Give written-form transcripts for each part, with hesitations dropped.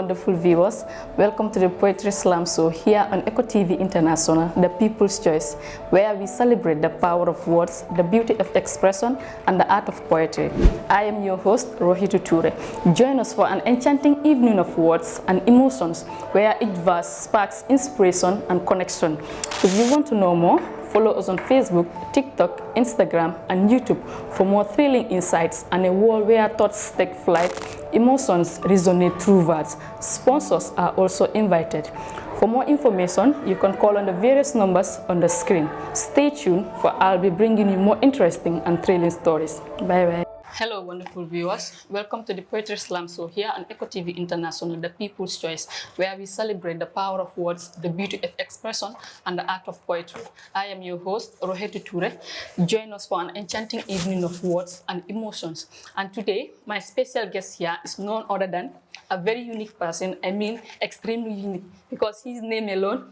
wonderful viewers. Welcome to the Poetry Slam Show here on Eco TV International, the People's Choice, where we celebrate the power of words, the beauty of expression, and the art of poetry. I am your host, Touray. Join us for an enchanting evening of words and emotions, where each verse sparks inspiration and connection. If you want to know more, follow us on Facebook, TikTok, Instagram, and YouTube for more thrilling insights and a world where thoughts take flight, emotions resonate through words. Sponsors are also invited. For more information, you can call on the various numbers on the screen. Stay tuned, for I'll be bringing you more interesting and thrilling stories. Bye-bye. Hello, wonderful viewers. Welcome to the Poetry Slam Show here on Eco TV International, the People's Choice, where we celebrate the power of words, the beauty of expression, and the art of poetry. I am your host, Touray. Join us for an enchanting evening of words and emotions. And today, my special guest here is none other than a very unique person. I mean, extremely unique, because his name alone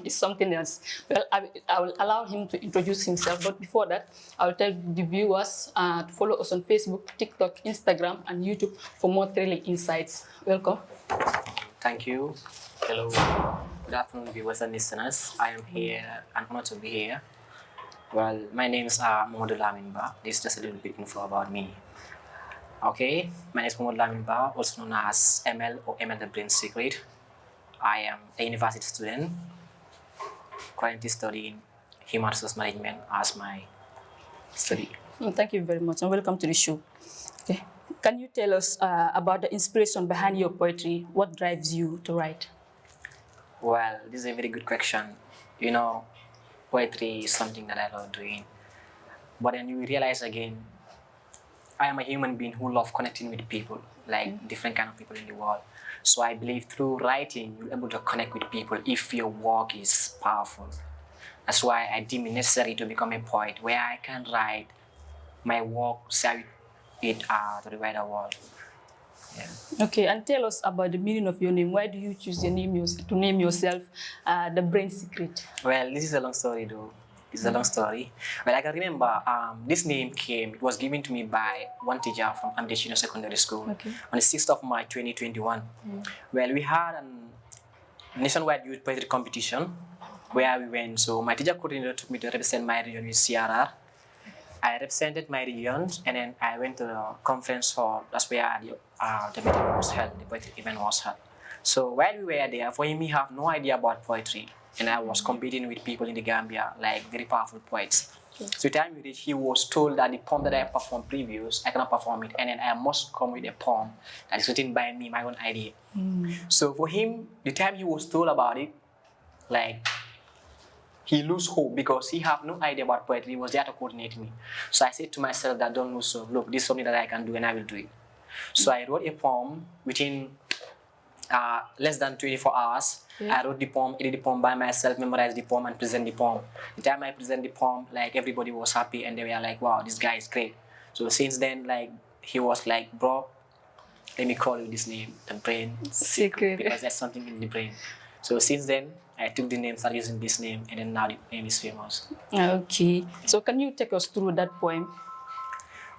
is something else. Well, I will allow him to introduce himself, but before that, I will tell the viewers to follow us on Facebook, TikTok, Instagram, and YouTube for more thrilling insights. Welcome. Thank you. Hello. Good afternoon, viewers and listeners. I am here and honored to be here. Well, my name is Mohamed Laminba. This is just a little bit info about me. Okay, my name is Mohamed Laminba, also known as ML or ML the Brain Secret. I am a university student, currently studying Human Resource Management as my study. Thank you very much, and welcome to the show. Okay. Can you tell us about the inspiration behind your poetry? What drives you to write? Well, this is a very good question. You know, poetry is something that I love doing. But then you realize again, I am a human being who loves connecting with people, like different kind of people in the world. So I believe through writing, you're able to connect with people if your work is powerful. That's why I deem it necessary to become a poet, where I can write my work, sell it to the wider world. Yeah. Okay, and tell us about the meaning of your name. Why do you choose your name to name yourself the Brain Secret? Well, this is a long story though. It's a long story. Well, I can remember this name it was given to me by one teacher from Amity Junior Secondary School on the 6th of March 2021. Well, we had a nationwide youth poetry competition where we went. So my teacher coordinator took me to represent my region with CRR. I represented my region, and then I went to the conference hall. That's where the meeting was held, the poetry event was held. So while we were there, for him, he had no idea about poetry. And I was competing with people in the Gambia, like very powerful poets. So the time we reached, he was told that the poem that I performed previous, I cannot perform it, and then I must come with a poem that is written by me, my own idea. So for him, the time he was told about it, like, he lose hope because he have no idea about poetry. He was there to coordinate me. So I said to myself that don't lose hope. Look, this is something that I can do and I will do it. So I wrote a poem within less than 24 hours. I wrote the poem, edited the poem by myself, memorized the poem, and present the poem. The time I present the poem, like everybody was happy and they were like, wow, this guy is great. So since then, like he was like, bro, let me call you this name, the Brain Secret, because there's something in the brain. So since then, I took the name, started using this name, and then now the name is famous. Okay. So can you take us through that poem?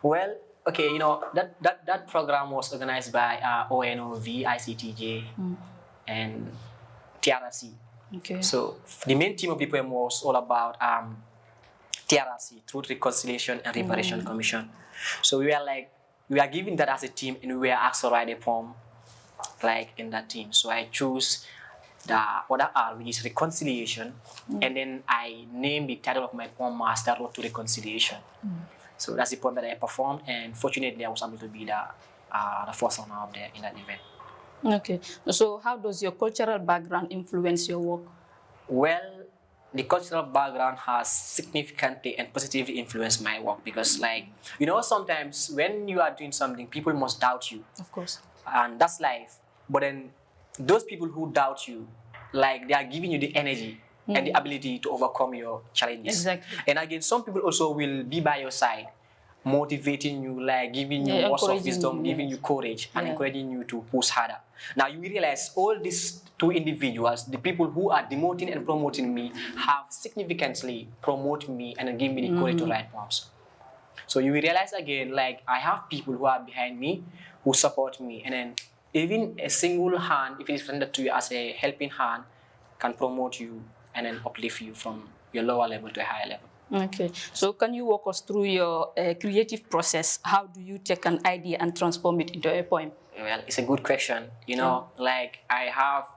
Well, okay, you know, that program was organized by ONOV, ICTJ, and TRC. Okay. So the main theme of the poem was all about TRC, Truth, Reconciliation, and Reparation Commission. So we were given that as a team, and we were asked to write a poem like in that team. So I chose the other R, which is reconciliation, and then I named the title of my poem as The Road to Reconciliation. So that's the poem that I performed, and fortunately I was able to be the first one out there in that event. Okay. So how does your cultural background influence your work? Well, the cultural background has significantly and positively influenced my work because, like, you know, sometimes when you are doing something, people must doubt you. Of course. And that's life. But then those people who doubt you, like, they are giving you the energy and the ability to overcome your challenges. Exactly. And again, some people also will be by your side, motivating you, like giving you words of wisdom, giving you courage, and encouraging you to push harder. Now you realize all these two individuals, the people who are demoting and promoting me, have significantly promoted me and give me the courage to write poems. So you realize again, like, I have people who are behind me, who support me, and then even a single hand, if it is presented to you as a helping hand, can promote you and then uplift you from your lower level to a higher level. Okay, so can you walk us through your creative process? How do you take an idea and transform it into a poem? Well, it's a good question. You know, like I have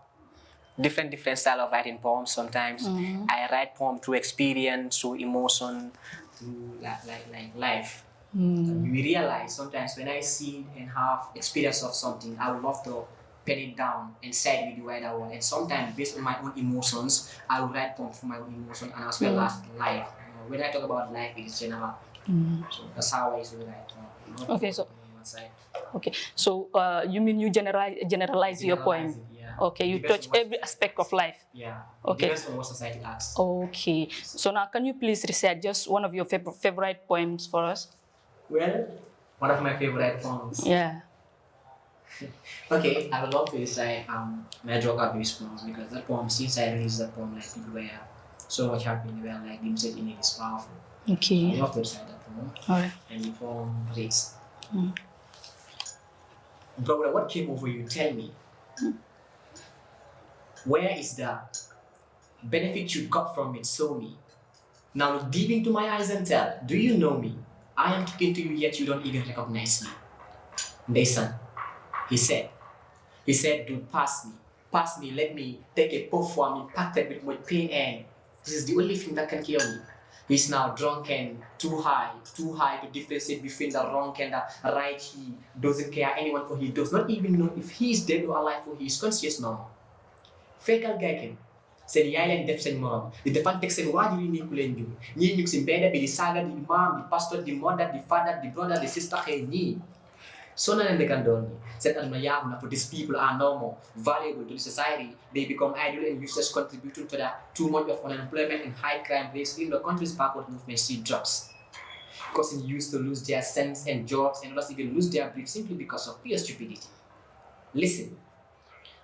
different style of writing poems. Sometimes I write poem through experience, through emotion, through like life. We realize sometimes when I see and have experience of something, I would love to pen it down and say it with the wider world. And sometimes based on my own emotions, I will write poems from my own emotion and as well as life. You know, when I talk about life, it is general. So that's how I usually write. Okay, so okay, so you mean you generalize your poem? Yeah. Okay, you touch every aspect of life. Yeah. Okay. Depends on what society asks. Okay, so now can you please recite just one of your favorite poems for us? Well, one of my favorite poems. Yeah. Okay, I would love to recite my drug abuse poems because that poem, since I released that poem, like people were so much happy, they were like the message in it is powerful. Okay. I love to recite that poem. Alright. And the poem reads, Brother, what came over you? Tell me. Where is the benefit you got from it? Show me. Now look deep into my eyes and tell, do you know me? I am talking to you, yet you don't even recognize me. Listen, he said, dude, pass me, let me take a puff for me, impacted with my pain, and this is the only thing that can kill me. He's now drunk and too high to differentiate between the wrong and the right. He doesn't care anyone for he does not even know if he is dead or alive or he is conscious now. Fekkal gayken seen yaay leen def seen morom di defanteeg seen waajur yi nekku leen jur ñii ñu ngi si mbedd bi di saaga di imam di pastor di mother di father di brother di sister xëy ñii soo na leen dëkkandoor ñi seen aduna yaabu na for these people are no more valuable to the society. They become idle and useless, contributing to the too much of unemployment and high crime rates in the country's backward movement see drops, causing youth to lose their sense and jobs and others even lose their brief simply because of pure stupidity. Listen,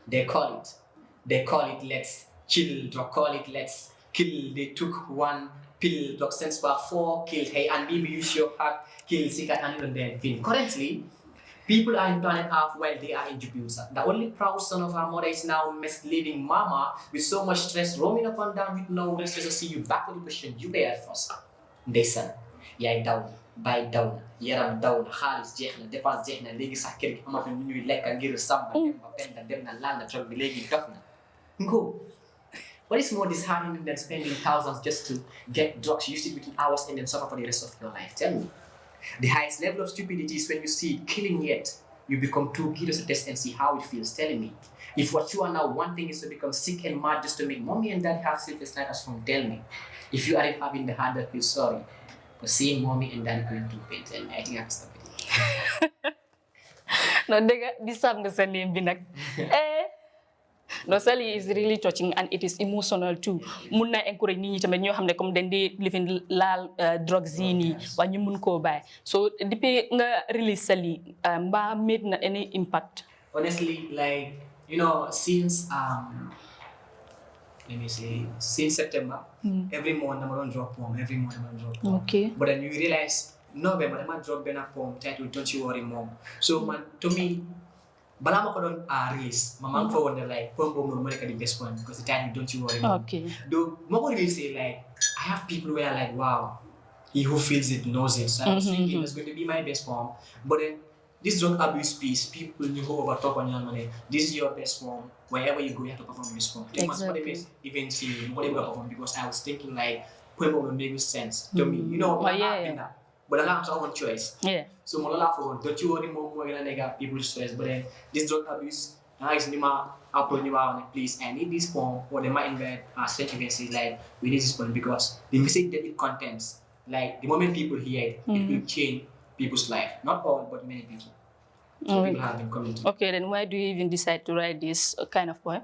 they call it let's chill, drug call it let's kill. They took one pill, drug stands for 4 killed. Hey, and maybe use your heart, kill, sick, and then fin. Currently, people are in planet Earth while they are in Jupiter. The only proud son of our mother is now misleading mama with so much stress, roaming up and down with no rest. To see you back to the question you were first. Ndeysaan yaay daw bay daw yaram daw xaalis jeex na dépense jeex na léegi sax kër gi amatul ñu ñuy lekk ngir sàmba dem ba benn dem na laal na tool bi léegi dof na ngo. What is more disheartening than spending thousands just to get drugs, use it within hours and then suffer for the rest of your life? Tell me. The highest level of stupidity is when you see it killing yet you become too curious to test and see how it feels. Telling me, if what you are now wanting is to become sick and mad just to make mommy and dad have sleepless nights from, tell me. If you aren't having the heart that feels sorry for seeing mommy and dad going through pain, tell me. I think I have to stop it. No, this song is a name, Binak. No, Sally is really touching and it is emotional too. Mun na encourage nit ñi tamit ñoo xamne comme dañ di living laal drugs yi ni wa ñu mun ko bay. So depuis nga release Sally mba made na any impact? Honestly, like, you know, since let me say since September, every month I'm gonna drop poem, every month I'm gonna drop poem. Okay. But then you realize November I'm gonna drop a poem titled Don't You Worry Mom. So man, to me, balaa ma ko doon release ma maa ngi fa woon ne like poem boobu noonu moo nekk the best one because the title Don't You Worry Mom. Okay. Do ma ko release like I have people who are like wow, he who feels it knows it. So I was thinking it's going to be my best poem. But then this drug abuse piece, people you go over top on your money. This is your best poem. Wherever you go, you have to perform this poem. Exactly. Even see whatever perform because I was thinking like poem will make sense to me. You know, but I have our own choice. Yeah. So mo la for Don't You Worry Mom mo gonna nega people's choice. But then this drug abuse, I is nima upload you out please. I need this poem or they might invite such events like we need this poem because the message that it contains, like the moment people hear it, it will change people's life. Not all, but many people. So people have been coming to. Okay, then why do you even decide to write this kind of poem?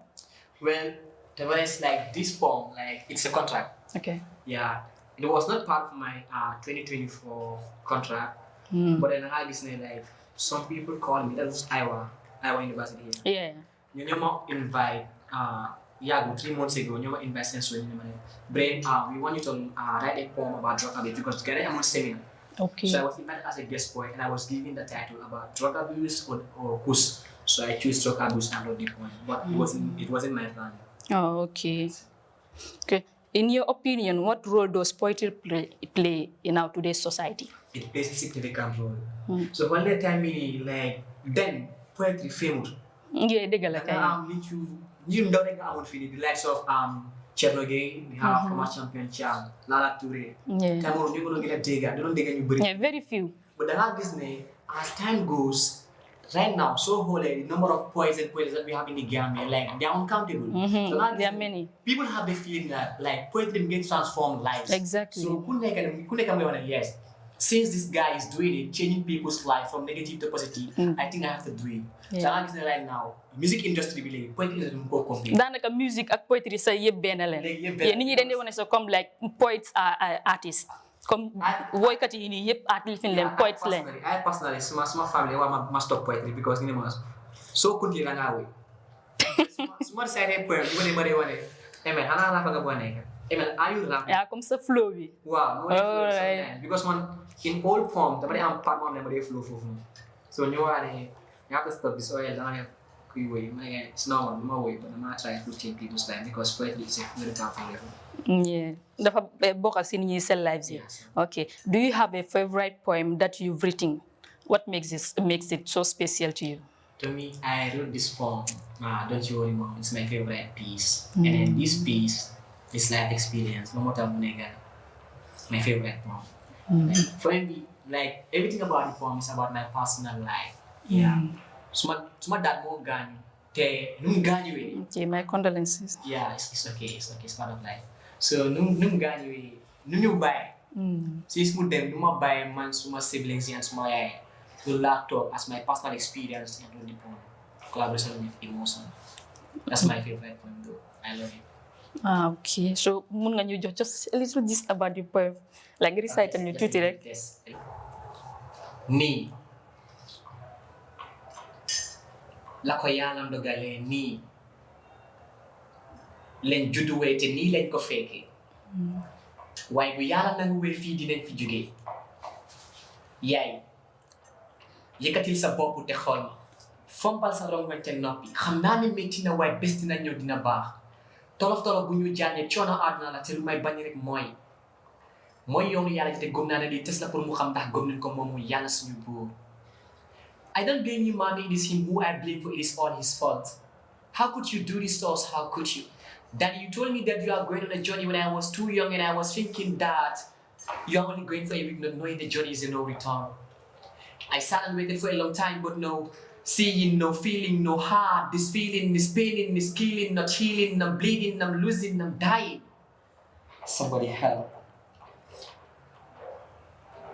Well, the way it's like this poem, like it's a contract. Okay. Yeah. It was not part of my 2024 contract, but then I listened like some people call me. That was Iowa University here. Yeah. You know, invite 3 months ago. You invite sense when brain. We want you to write a poem about drug abuse because together I'm on seminar. Okay. So I was invited as a guest poet, and I was given the title about drug abuse or kus. So I choose drug abuse and wrote the poem, but it wasn't my plan. Oh, okay. Okay. In your opinion, what role does poetry play in our today's society? It plays a significant role. So one day time like then poetry famous. Yeah, degala kay. You don't think I would finish the likes of Chernobyl, we have former champion Cham, Lala Touray. Yeah. Time you gonna get a digger, they don't dig any break. Yeah, very few. But the last Disney, as time goes, right now, so holy, the number of poets and poets that we have in the Gambia, like they're uncountable. So There are many. People have the feeling that like poetry can transform lives. Exactly. So yes. Since this guy is doing it, changing people's life from negative to positive, I think I have to do it. Yeah. So right now, music industry really, poetry is more complete. Danaka music ak poetry sa yeb ben len. Yeah, nit ñi dañ wone so comme like poets are artists. Comme woykat yi ni yeb artist fin len poets len. I personally, my family want stop poetry because you know so couldn't la nga way. Smart side poem, you want it. Amen. Ana rap nga boneka. Amen. Are you rap? Yeah, comme ça flow bi. Wow, right. Because in old form, the am part one never flow. So you have to stop this oil down here. It's normal, my way, but I'm not trying to change people's life because poetry is a very powerful level. Yeah, dafa bokk ci ñi seen lives. Yes. Okay. Do you have a favorite poem that you've written? What makes it so special to you? To me, I wrote this poem. Don't you worry, Mom. It's my favorite piece, and then this piece is life experience. No matter my favorite poem. Like, for me, like everything about the poem is about my personal life. Yeah. Smart that more gun. Okay, my condolences. Yeah, it's okay. It's part of life. So num ganyu num buy. So it's more them num buy man suma siblings and suma yai. To laptop as my personal experience and the poem. Collaboration with emotion. That's my favorite poem though. I love it. Okay. So mun nga ñu jox just a little gist about the poem. Like recite and you tweet it. Yes. Ni la ko yaalam dogale nii leen judduwee te nii leen ko fekkee waaye bu yàlla nanguwee fii dinañ fi jógee yaay yëkkatil sa bopp te xool ma fompal sa rongoñ te noppi xam naa ne métti na waaye bés dina ñëw dina baax tolof bu ñu jàngee coono àdduna la te lu may bañ rek mooy yoonu yàlla ji te gëm naa ne lii tes la pour mu xam ndax gëm nañ ko moom mu yàlla suñu buur. I don't blame you, mommy. It is him who I blame for. It is all his fault. How could you do this to us? How could you? Daddy, you told me that you are going on a journey when I was too young and I was thinking that you are only going for a week, not knowing the journey is a no return. I sat and waited for a long time, but no seeing, no feeling, no heart. This feeling, this paining, this killing, not healing, I'm bleeding, I'm losing, I'm dying. Somebody help.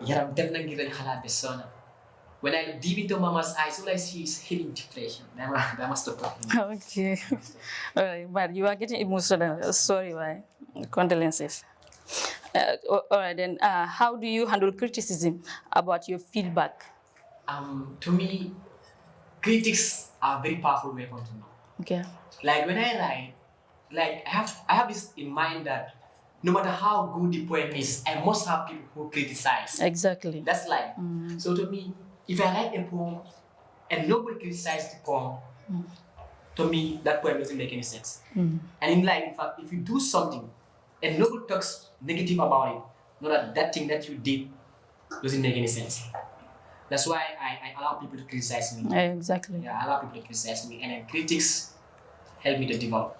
Yaram dem na ngi xalaat be sona. When I look deep into Mama's eyes, all I see is hidden depression. That must have happened. Okay. All right, but you are getting emotional. Sorry, why? Condolences. All right, then how do you handle criticism about your feedback? To me, critics are a very powerful weapon to know. Okay. Like when I write, like I have this in mind that no matter how good the poem is, I must have people who criticize. Exactly. That's life. So to me, if I write a poem and nobody criticizes the poem, to me, that poem doesn't make any sense. And in life, in fact, if you do something and nobody talks negative about it, know that thing that you did doesn't make any sense. That's why I allow people to criticize me. Exactly. Yeah, I allow people to criticize me, and then critics help me to develop.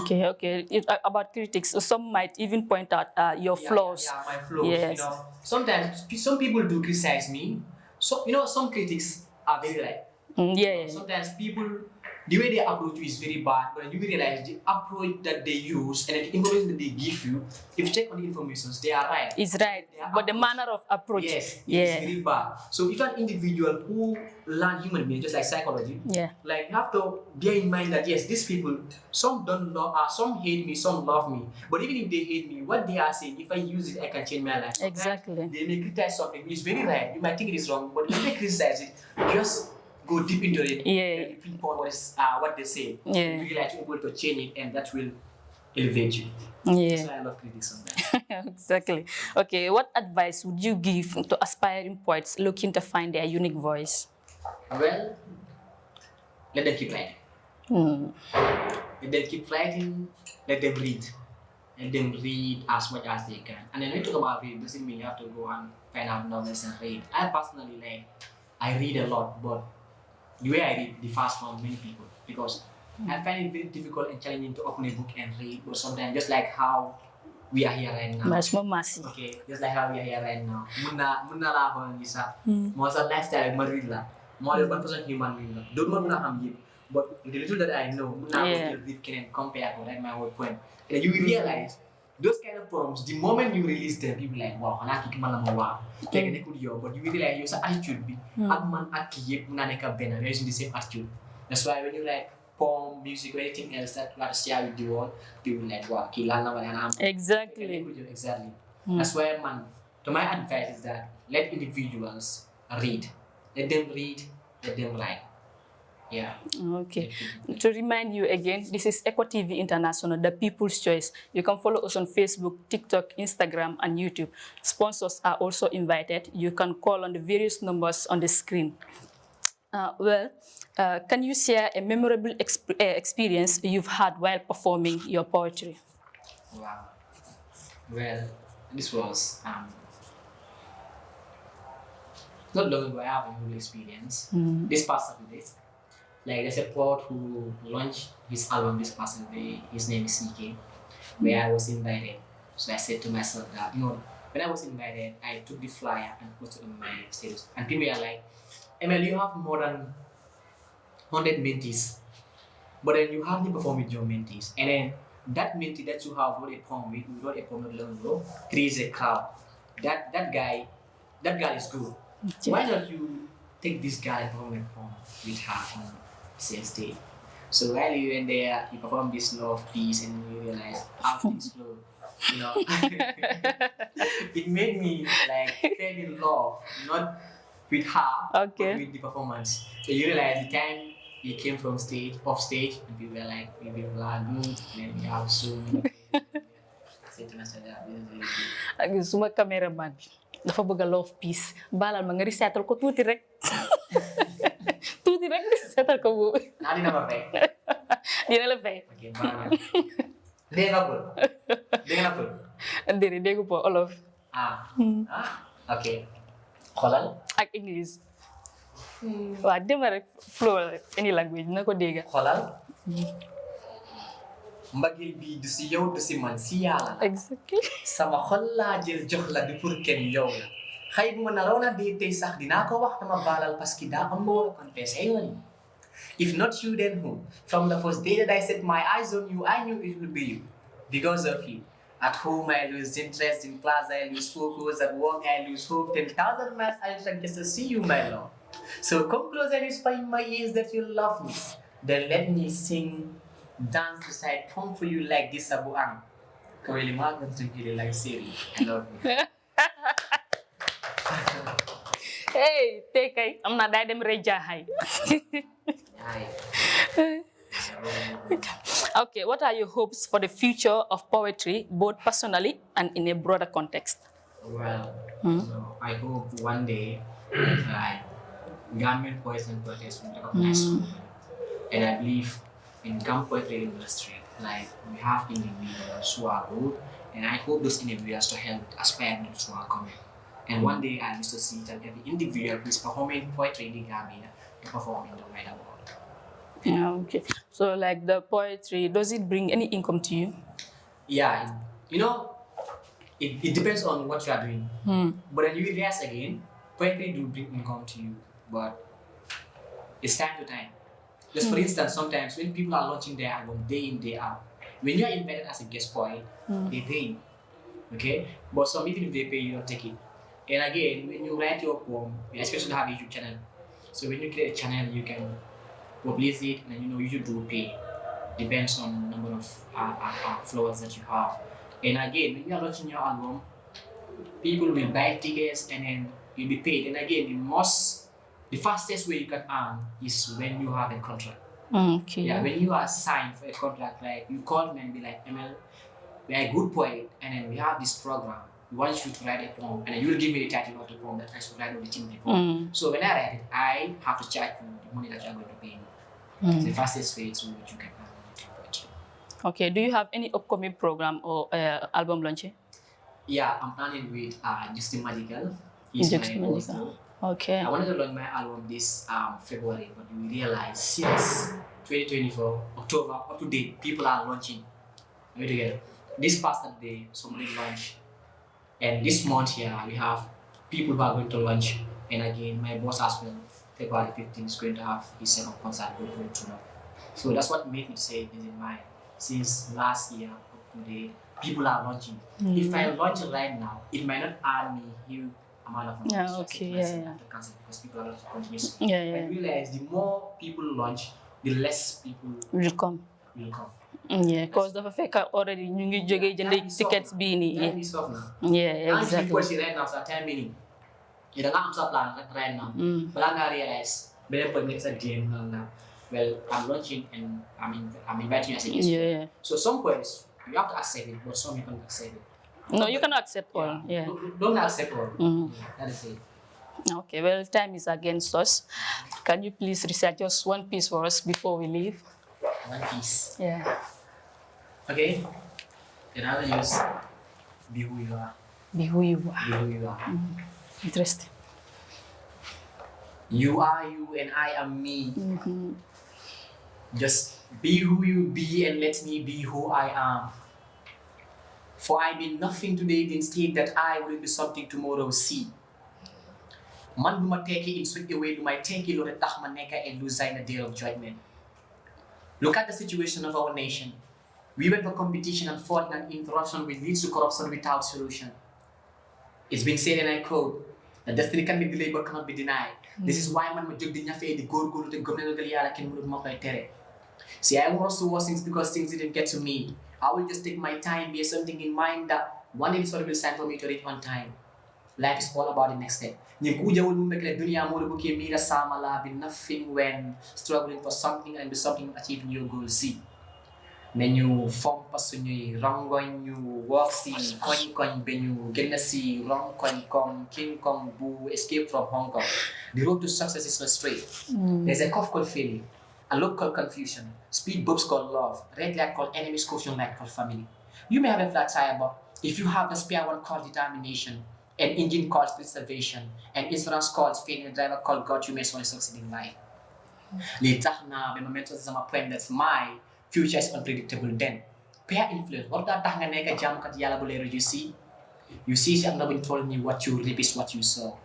Okay. About critics, some might even point out your flaws. Yeah, my flaws. Yes. You know, sometimes some people do criticize me. So some critics are very right. Sometimes people, the way they approach you is very bad, but you realize the approach that they use and the information that they give you, if you check on the information, they are right. It's right, but the manner of approach, yes, is very bad. So if an individual who learn human beings, just like psychology, like you have to bear in mind that yes, these people, some don't love, some hate me, some love me. But even if they hate me, what they are saying, if I use it, I can change my life. Exactly. They may criticize something which is very right. You might think it is wrong, but if they criticize it, just go deep into it and pinpoint what they say. You realize you're able to change it, and that will elevate you. So I love critics on that. Exactly. Okay, what advice would you give to aspiring poets looking to find their unique voice? Well, let them keep writing. Let them keep writing, let them read. Let them read as much as they can. And then when you talk about read, doesn't mean you have to go and find out novels and read. I personally I read a lot, but the way I read differs from many people because I find it very difficult and challenging to open a book and read, but sometimes just like how we are here right now. Okay, just like how we are here right now. Muna la hon isa. Mo sa lifestyle married la. Mo le 1% human being la. Don't muna ham yet. But the little that I know, muna read can compare to my whole point. And you will realize those kind of poems, the moment you release them, people like wow, anak iki malam wow. But you will realize your attitude be man aki muna neka bena, we are using the same attitude. That's why when you write poem, music, or anything else that you want to share with the world, people like wow, exactly. Exactly. That's why to my advice is that let individuals read. Let them read, let them write. Yeah. Okay. To remind you again, this is Eco TV International, the people's choice. You can follow us on Facebook, TikTok, Instagram, and YouTube. Sponsors are also invited. You can call on the various numbers on the screen. Can you share a memorable experience you've had while performing your poetry? Wow. Well, this was not long ago. I have a memorable experience. This past Saturday. Like there's a poet who launched his album this past Saturday. His name is CK, where I was invited. So I said to myself that, when I was invited, I took the flyer and posted it on my status. And people are like, Emil, you have more than 100 mentees, but then you hardly perform with your mentees. And then that mentee that you have wrote a poem with, who wrote a poem not long ago, creates a crowd. That guy is good. Okay. Why not you take this guy and perform a poem with her on same stage? So while you went there, you perform this love piece and you realize how things flow. It made me like fall in love, not with her, but with the performance. So you realize the time you came from off stage, and people were like, we are good, and then we have so many. Say to myself, yeah, this is really good. Suma cameraman, dafa bëgg love piece. Balal ma nga resetal ko tuuti rek. Tuuti rek resetal ko bu. Nah, dina ma fay. Dina la fay. Okay, baax na. Dégg nga ko. Ndiri déggu po olof. Okay. Xolal ak English. Waa dema rek flow any language na ko dégga. Xolal. Mbagil bi du si yow du si man si yàlla. Exactly. Sama xol laa jël jox la du pour kenn yow la. Xëy bu ma naroon a dee tey sax dinaa ko wax dama baalal parce que daa am loo confessé yoon. If not you, then who? From the first day that I set my eyes on you, I knew it would be you. Because of you. At home, I lose interest. In class, I lose focus. At work, I lose hope. 10,000 miles, I try just to see you, my love. So come close and whisper in my ears that you love me. Then let me sing, dance beside, poem for you like this, Abu Ang. Kaweli Margaret to really like Siri. I love you. Hey, take it. I'm not that them reja high. Okay, what are your hopes for the future of poetry, both personally and in a broader context? Well, so I hope one day, Gambian poets and poetess will recognize me. And I believe in Gam poetry industry, we have individuals who are good, and I hope those individuals to help aspiring those who are coming. And one day I used to see that every individual who is performing poetry in Gambia to perform in the wider world. Yeah, okay. So like the poetry, does it bring any income to you? Yeah, it depends on what you are doing. But then you realize again, poetry do bring income to you, but it's time to time. Just for instance, sometimes when people are launching their album day in, day out, when you are invited as a guest poet, they pay you. Okay? But some even if they pay you, don't take it. And again, when you write your poem, especially have a YouTube channel. So when you create a channel, you can publish it, and YouTube do pay. Depends on the number of followers that you have. And again, when you are launching your album, people will buy tickets and then you'll be paid. And again, the fastest way you can earn is when you have a contract. Okay. Yeah, when you are signed for a contract, like you call me and be like, Emil, we are a good poet, and then we have this program. We want you to write a poem, and then you will give me the title of the poem that I should write on the team before. So when I write it, I have to charge you the money that you are going to pay me. It's the fastest way to you can poetry. Okay, do you have any upcoming program or album launching? Yeah, I'm planning with Justin Magical. He's my boss now. Okay. I wanted to launch my album this February, but we realized since 2024 October up to date, people are launching. Are we together? This past Saturday, somebody launched, and this month here we have people who are going to launch. And again, my boss as well, February 15th is going to have his second concert going to now. So that's what made me say this in mind. Since last year up to date, people are launching. If I launch it right now, it might not earn me huge amount of money. Because people are launching continuously. I realize the more people launch, the less people will come. Yeah, because the fact already you get tickets being yeah, exactly. Right now, so time meaning. You don't have to plan right now. But I realize better put next game now. Well, I'm launching and I'm inviting you as a guest. Yeah. So some points you have to accept it, but some you can't accept it. No, you cannot accept all. Yeah. Don't accept all. That is it. Okay, well, time is against us. Can you please recite just one piece for us before we leave? One piece. Yeah. Okay. Then I'll use be who you are. Be who you are. Be who you are. Interesting. You are you and I am me. Just be who you be and let me be who I am. For I be nothing today, instead that I will be something tomorrow see. Man do ma teki in such a way do my teki lo retach maneka and lose in a day of judgment. Look at the situation of our nation. We went for competition and fought an interruption which leads to corruption without solution. It's been said, and I quote, that destiny can be delayed but cannot be denied. This is why man ma jog di ñafé di gor goru te gëm na gal yalla ken mënut ma koy téré. See, I want to watch things because things didn't get to me. I will just take my time, be something in mind that one day is will sign for me to reach on time. Life is all about the next step. Ni kuja wul mumbe kele dunia mo bu ke mira sama la be nothing when struggling for something and do something achieving your goal. See. Menu form pasunyi rongoy ñu walk si koñ benyu genna si rong koñ King Kong bu escape from Hong Kong. The road to success is not straight. There's a cough called failure, a look called confusion, speed bumps called love, red light called enemies, caution light called family. You may have a flat tire, but if you have a spare one called determination, an engine called preservation, an insurance called failure, a driver called God, you may only succeed in life. Later now, the momentum is my point that's my future is unpredictable then. Peer influence. What that tax nga neka jam kat yalla bolero you see si am na buñ told ni what you reap is what you sow.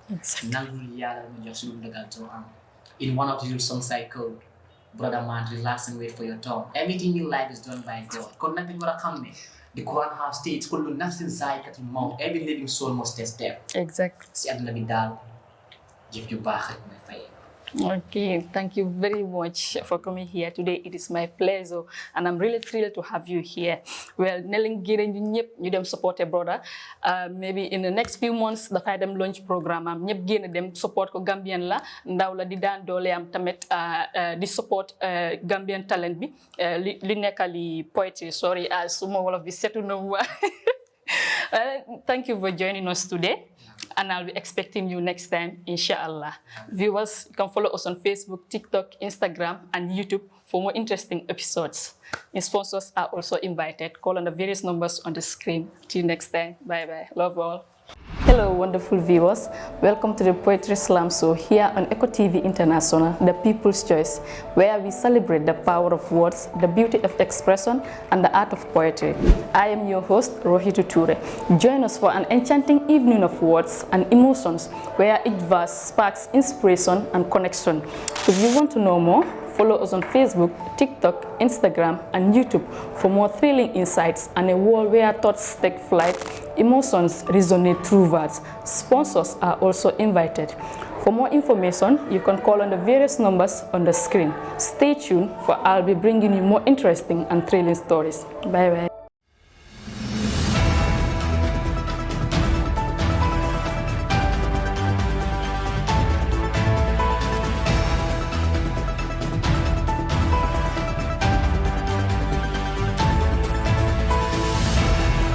Nangul yalla mo jox lu ndagal to am. In one of the songs I quote, brother man, relax and wait for your turn. Everything in life is done by God. Kon nak dañ wara xamné the Quran have states kullu nafsin zaikatul maut. Every living soul must taste death. Exactly. Si aduna bi dal jëf ju baax rek may fay. Okay, thank you very much for coming here today. It is my pleasure and I'm really thrilled to have you here. Well, Neling Giren you dem support a brother. Maybe in the next few months the dem launch program am ñep gene dem support ko Gambian la ndaw la di dan dole am tamet di support Gambian talent bi li nekkali poetry sorry as suma wolof bi setu no thank you for joining us today. And I'll be expecting you next time, inshallah. Viewers, you can follow us on Facebook, TikTok, Instagram, and YouTube for more interesting episodes. And sponsors are also invited. Call on the various numbers on the screen. Till next time. Bye-bye. Love all. Hello, wonderful viewers. Welcome to the Poetry Slam Show here on Eco TV International, the People's Choice, where we celebrate the power of words, the beauty of expression, and the art of poetry. I am your host, Rohitu Touray. Join us for an enchanting evening of words and emotions, where each verse sparks inspiration and connection. If you want to know more, follow us on Facebook, TikTok, Instagram, and YouTube for more thrilling insights and a world where thoughts take flight, emotions resonate through words. Sponsors are also invited. For more information, you can call on the various numbers on the screen. Stay tuned for I'll be bringing you more interesting and thrilling stories. Bye-bye.